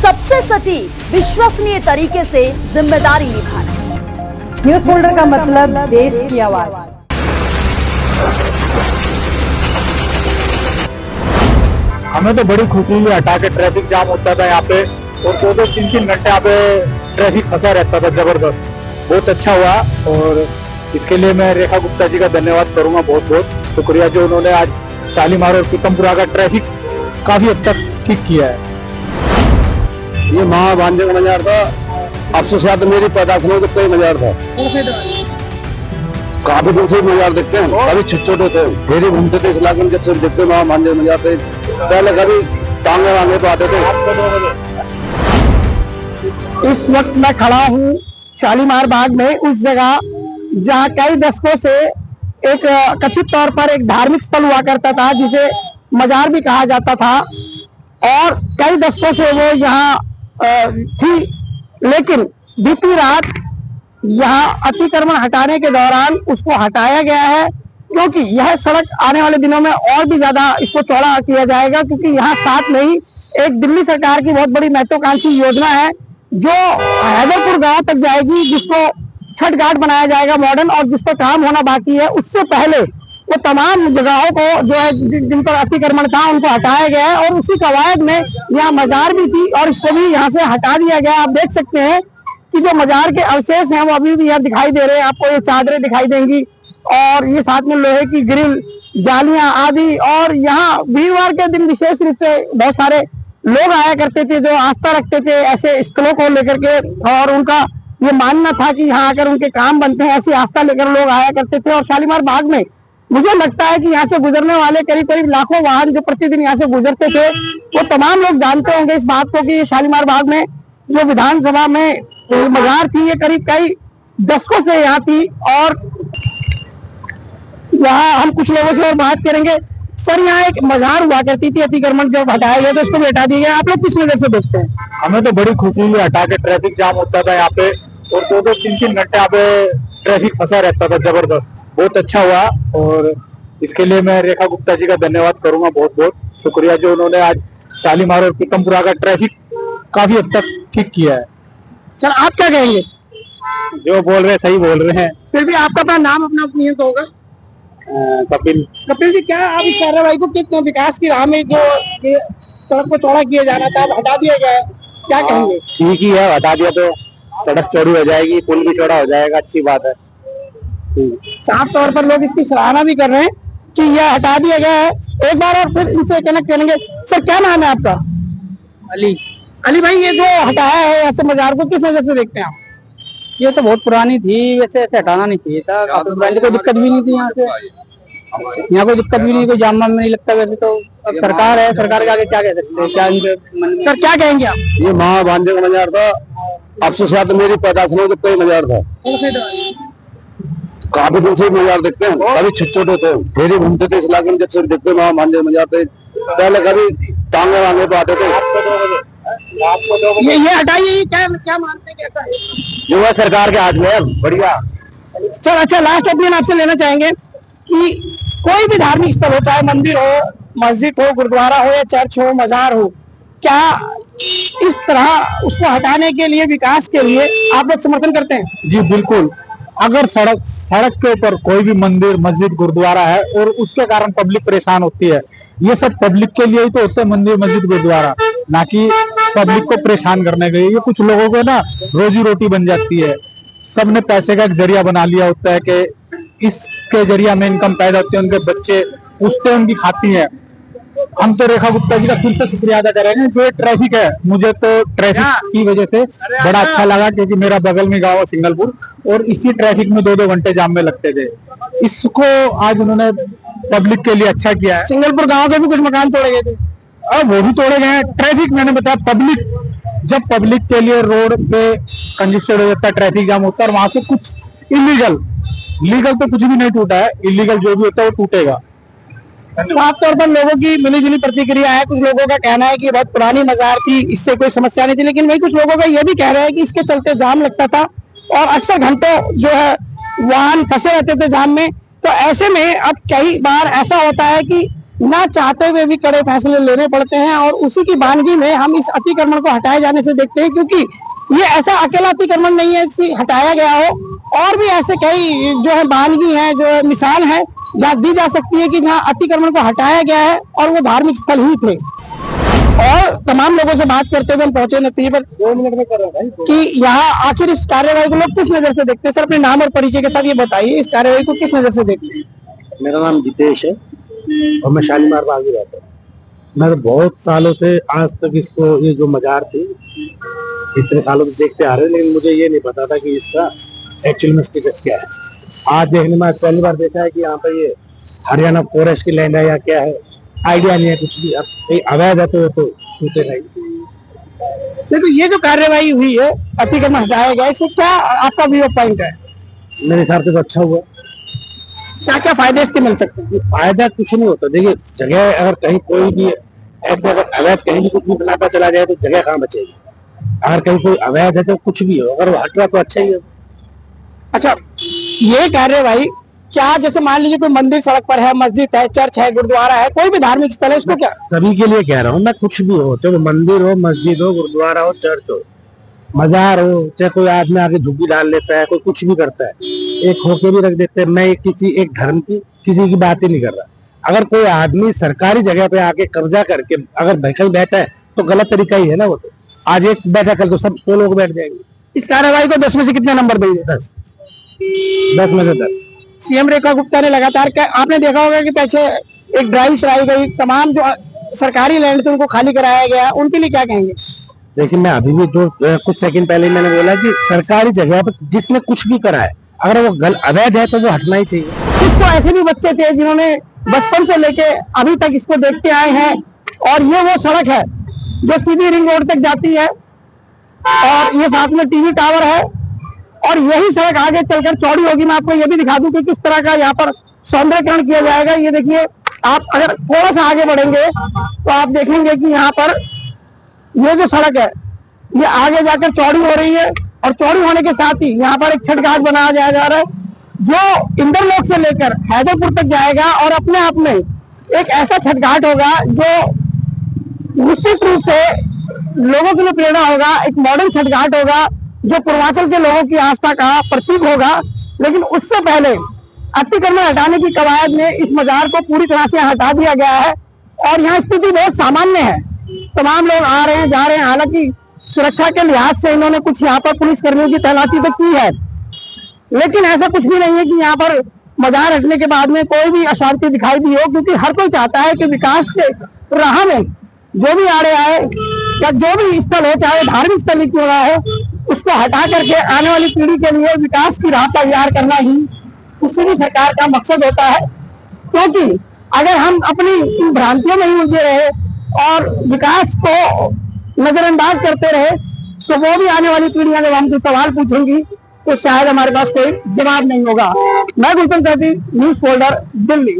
सबसे सटीक विश्वसनीय तरीके से जिम्मेदारी निभाना। न्यूज फोल्डर का मतलब देश की आवाज। हमें तो बड़ी खुशी हुई, हटा के ट्रैफिक जाम होता था यहाँ पे और 2-3 घंटे यहाँ पे ट्रैफिक फंसा रहता था जबरदस्त। बहुत अच्छा हुआ और इसके लिए मैं रेखा गुप्ता जी का धन्यवाद करूंगा। बहुत बहुत शुक्रिया जो उन्होंने आज शालीमार और पीतमपुरा का ट्रैफिक काफी हद तक ठीक किया है। ये महाभांजे का मजार था, अफसोस याद मेरी पैदाश में तो कई मजार था, काफी दिन से मजार देखते हैं। कभी छोटे थे, फेरी घूमते थे इस इलाके में, जब से देखते महाभांजे मजार थे। पहले कभी टांगे वांगे पे आते थे। इस वक्त मैं खड़ा हूँ शालीमार बाग में, उस जगह जहाँ कई दशकों से एक कथित तौर पर एक धार्मिक स्थल हुआ करता था जिसे मजार भी कहा जाता था और कई दशकों से वो यहाँ थी। लेकिन बीती रात यहाँ अतिक्रमण हटाने के दौरान उसको हटाया गया है, क्योंकि यह सड़क आने वाले दिनों में और भी ज्यादा इसको चौड़ा किया जाएगा, क्योंकि यहाँ साथ में ही एक दिल्ली सरकार की बहुत बड़ी महत्वाकांक्षी योजना है जो हैदरपुर गांव तक जाएगी, जिसको छठ घाट बनाया जाएगा मॉडर्न, और जिस पर काम होना बाकी है। उससे पहले वो तमाम जगहों को जो है जिन पर अतिक्रमण था उनको हटाया गया है और उसी कवायद में यहाँ मजार भी थी और इसको भी यहाँ से हटा दिया गया। आप देख सकते हैं कि जो मजार के अवशेष हैं वो अभी भी यहाँ दिखाई दे रहे हैं। आपको ये चादरें दिखाई देंगी और ये साथ में लोहे की ग्रिल, जालियां आदि। और यहाँ वीरवार के दिन विशेष रूप से बहुत सारे लोग आया करते थे जो आस्था रखते थे ऐसे स्थलों को लेकर के, और उनका ये मानना था कि यहाँ आकर उनके काम बनते हैं, ऐसी आस्था लेकर लोग आया करते थे। और शालीमार बाग में मुझे लगता है कि यहाँ से गुजरने वाले करीब करीब लाखों वाहन जो प्रतिदिन यहाँ से गुजरते थे, वो तमाम लोग जानते होंगे इस बात को कि शालीमार बाग में जो विधानसभा में मजार थी ये करीब कई दशकों से यहाँ थी। और यहाँ हम कुछ लोगों से और बात करेंगे। सर, यहाँ एक मजार हुआ करती थी, अतिक्रमण जब हटाया गया तो उसको भी हटा दिया गया, आप लोग किस नजर से देखते हैं? हमें तो बड़ी खुशी हुई, हटा के ट्रैफिक जाम होता था यहाँ पे और 2-3 घंटे यहाँ पे ट्रैफिक फंसा रहता था जबरदस्त। बहुत अच्छा हुआ और इसके लिए मैं रेखा गुप्ता जी का धन्यवाद करूंगा। बहुत बहुत शुक्रिया जो उन्होंने आज शालीमार और पीतमपुरा का ट्रैफिक काफी हद तक ठीक किया है। सर, आप क्या कहेंगे? जो बोल रहे हैं सही बोल रहे हैं। फिर भी आपका अपना नाम अपना अपनी तो होगा। कपिल जी, क्या आप इस कार्रवाई को कितने विकास की राह में जो सड़क को चौड़ा किया जाना था हटा दिया गया है, क्या कहेंगे? ठीक ही है, हटा दिया तो सड़क चौड़ी हो जाएगी, पुल भी चौड़ा हो जाएगा, अच्छी बात है। साफ तौर पर लोग इसकी सराहना भी कर रहे हैं कि यह हटा दिया गया है। एक बार और फिर इनसे कनेक्ट करेंगे। सर, क्या नाम है आपका? अली भाई, ये जो हटाया है ऐसे मजार को किस वजह से देखते हैं आप? ये तो बहुत पुरानी थी, वैसे ऐसे हटाना नहीं चाहिए था। पहले कोई दिक्कत भी नहीं थी यहाँ से, यहाँ कोई दिक्कत भी नहीं, कोई जाम वाम नहीं लगता। वैसे तो अब सरकार है, सरकार के आगे क्या कह सकते हैं? क्या इनके मन में? सर, क्या कहेंगे आप? ये महाभांजे का मजार था, अफसोस याद मेरी पैदाश में तो कई मजार था, काफी दिन से मजार देखते हैं। कभी छोटे थे, फेरी घूमते थे इस इलाके में, जब से देखते महाभांजे मजार थे। पहले कभी टांगे वांगे पे आते थे। ये हटाइए, क्या मानते हैं कैसा है? जो है सरकार के हाथ में है, बढ़िया। सर, अच्छा, लास्ट ओपिनियन आपसे लेना चाहेंगे कि कोई भी धार्मिक स्थल हो, चाहे मंदिर हो, मस्जिद हो, गुरुद्वारा हो या चर्च हो, मजार हो, क्या इस तरह उसको हटाने के लिए, विकास के लिए आप लोग समर्थन करते हैं? जी बिल्कुल। अगर सड़क के ऊपर कोई भी मंदिर, मस्जिद, गुरुद्वारा है और उसके कारण पब्लिक परेशान होती है, ये सब पब्लिक के लिए ही तो होते हैं मंदिर, मस्जिद, गुरुद्वारा, ना कि पब्लिक को परेशान करने के लिए। ये कुछ लोगों को ना रोजी रोटी बन जाती है, सबने पैसे का एक जरिया बना लिया होता है कि इसके जरिया में इनकम पैदा होती है, उनके बच्चे पूछते हैं, उनकी खाती है। हम तो रेखा गुप्ता जी का फिर से शुक्रिया अदा करेंगे। जो ट्रैफिक है, मुझे तो ट्रैफिक की वजह से बड़ा अच्छा लगा, क्योंकि मेरा बगल में गाँव है सिंगलपुर और इसी ट्रैफिक में 2-2 घंटे जाम में लगते थे। इसको आज उन्होंने पब्लिक के लिए अच्छा किया है। सिंगलपुर गांव के भी कुछ मकान तोड़े गए थे, अब वो भी तोड़े गए हैं। ट्रैफिक मैंने बताया, जब पब्लिक के लिए रोड पे कंजेस्टेड हो जाता है, ट्रैफिक जाम होता है और वहां से कुछ लीगल तो कुछ भी नहीं टूटा है, इलीगल जो भी होता है वो टूटेगा। साफ तौर पर लोगों की मिलीजुली प्रतिक्रिया है। कुछ लोगों का कहना है कि बहुत पुरानी मजार थी, इससे कोई समस्या नहीं थी, लेकिन वही कुछ लोगों का यह भी कह रहे हैं कि इसके चलते जाम लगता था और अक्सर घंटों जो है वाहन फंसे रहते थे जाम में। तो ऐसे में अब कई बार ऐसा होता है कि ना चाहते हुए भी कड़े फैसले लेने पड़ते हैं, और उसी की वानगी में हम इस अतिक्रमण को हटाए जाने से देखते हैं, क्योंकि ये ऐसा अकेला अतिक्रमण नहीं है कि हटाया गया हो, और भी ऐसे कई जो है वानगी है, जो मिसाल है जहाँ दी जा सकती है कि जहाँ अतिक्रमण को हटाया गया है और वो धार्मिक स्थल ही थे। और तमाम लोगों से बात करते हुए हम पहुंचे नतीजे पर 2 मिनट में कर रहे हैं कि यहाँ आखिर इस कार्यवाही को लोग किस नजर से देखते हैं। सर, अपने नाम और परिचय के साथ ये बताइए, इस कार्यवाही को किस नजर से देखते हैं? मेरा नाम जितेश है और मैं शालीमार बाग में रहता हूँ। मैं बहुत सालों से आज तक इसको, ये जो मजार थी, इतने सालों से देखते आ रहे हैं, लेकिन मुझे ये नहीं पता था कि इसका एक्चुअल में स्टेटस क्या है। आज देखने में पहली बार देखा है कि यहाँ पे ये हरियाणा फॉरेस्ट की लैंड है या क्या है, आइडिया नहीं है कुछ भी। अब कहीं अवैध है तो छूटे नहीं। देखो, ये जो कार्यवाही हुई है, अतिक्रमण हटाया गया, इससे क्या आपका व्यू पॉइंट है? मेरे हिसाब से तो अच्छा हुआ। क्या क्या फायदे इसके मिल सकते हैं? फायदा कुछ नहीं होता। देखिए, जगह अगर कहीं कोई भी ऐसे अगर अवैध कहीं भी कुछ भी बनाता चला जाए तो जगह कहाँ बचेगी। अगर कहीं कोई अवैध है तो कुछ भी हो, अगर वो हट रहा तो अच्छा ही है। अच्छा, ये कार्यवाही क्या, जैसे मान लीजिए कोई मंदिर सड़क पर है, मस्जिद है, चर्च है, गुरुद्वारा है, कोई भी धार्मिक स्थल है, उसको क्या? सभी के लिए कह रहा हूँ मैं, कुछ भी हो, चाहे वो मंदिर हो, मस्जिद हो, गुरुद्वारा हो, चर्च हो, मजार हो, चाहे कोई आदमी आके झुग्गी डाल लेता है, कोई कुछ भी करता है, एक होके भी रख देते हैं। मैं किसी एक धर्म की किसी की बात ही नहीं कर रहा। अगर कोई आदमी सरकारी जगह पे आके कब्जा करके अगर कहीं बैठा है तो गलत तरीका ही है ना। वो तो आज एक बैठा, कल तो सब 100 लोग बैठ जाएंगे। इस कार्यवाही को 10 में से कितने नंबर देंगे? 10 में से 10। सीएम रेखा गुप्ता ने लगातार, आपने देखा होगा कि पीछे एक ड्राइव चलाई गई, तमाम जो सरकारी लैंड थे उनको खाली कराया गया, उनके लिए क्या कहेंगे? देखिए, मैं अभी भी जो कुछ सेकंड पहले मैंने बोला कि सरकारी जगह पर जिसने कुछ भी करा है, अगर वो अवैध है तो वो हटना ही चाहिए। कुछ तो ऐसे भी बच्चे थे जिन्होंने बचपन से लेके अभी तक इसको देखते आए हैं, और ये वो सड़क है जो सीधी रिंग रोड तक जाती है, और ये साथ में टीवी टावर है, और यही सड़क आगे चलकर चौड़ी होगी। मैं आपको ये भी दिखा दूं कि किस तरह का यहाँ पर सौंदर्यकरण किया जाएगा। ये देखिए, आप अगर थोड़ा सा आगे बढ़ेंगे तो आप देखेंगे कि यहाँ पर ये जो सड़क है ये आगे जाकर चौड़ी हो रही है, और चौड़ी होने के साथ ही यहाँ पर एक छठ घाट बनाया जा रहा है जो इंद्रलोक से लेकर हैदरपुर तक जाएगा, और अपने आप में एक ऐसा छठ घाट होगा जो निश्चित रूप से लोगों के लिए प्रेरणा होगा। एक मॉडर्न छठ घाट होगा जो पूर्वांचल के लोगों की आस्था का प्रतीक होगा। लेकिन उससे पहले अतिक्रमण हटाने की कवायद में इस मजार को पूरी तरह से हटा दिया गया है, और यहाँ स्थिति बहुत सामान्य है। तमाम लोग आ रहे हैं, जा रहे हैं। हालांकि सुरक्षा के लिहाज से इन्होंने कुछ यहाँ पर पुलिस कर्मियों की तैनाती तो की है, लेकिन ऐसा कुछ भी नहीं है कि यहाँ पर मजार हटने के बाद में कोई भी अशांति दिखाई दी हो, क्योंकि हर कोई चाहता है कि विकास के राह में जो भी आड़े आए या जो भी स्थल हो, चाहे धार्मिक स्थल ही क्यों ना है, उसको हटा करके आने वाली पीढ़ी के लिए विकास की राह तैयार करना ही किसी भी सरकार का मकसद होता है। क्योंकि अगर हम अपनी इन भ्रांतियों में ही उलझे रहे और विकास को नजरअंदाज करते रहे, तो वो भी आने वाली पीढ़ियां जब हमसे सवाल पूछेंगी तो शायद हमारे पास कोई जवाब नहीं होगा। मैं गुलशन सैदी, न्यूज फोल्डर, दिल्ली।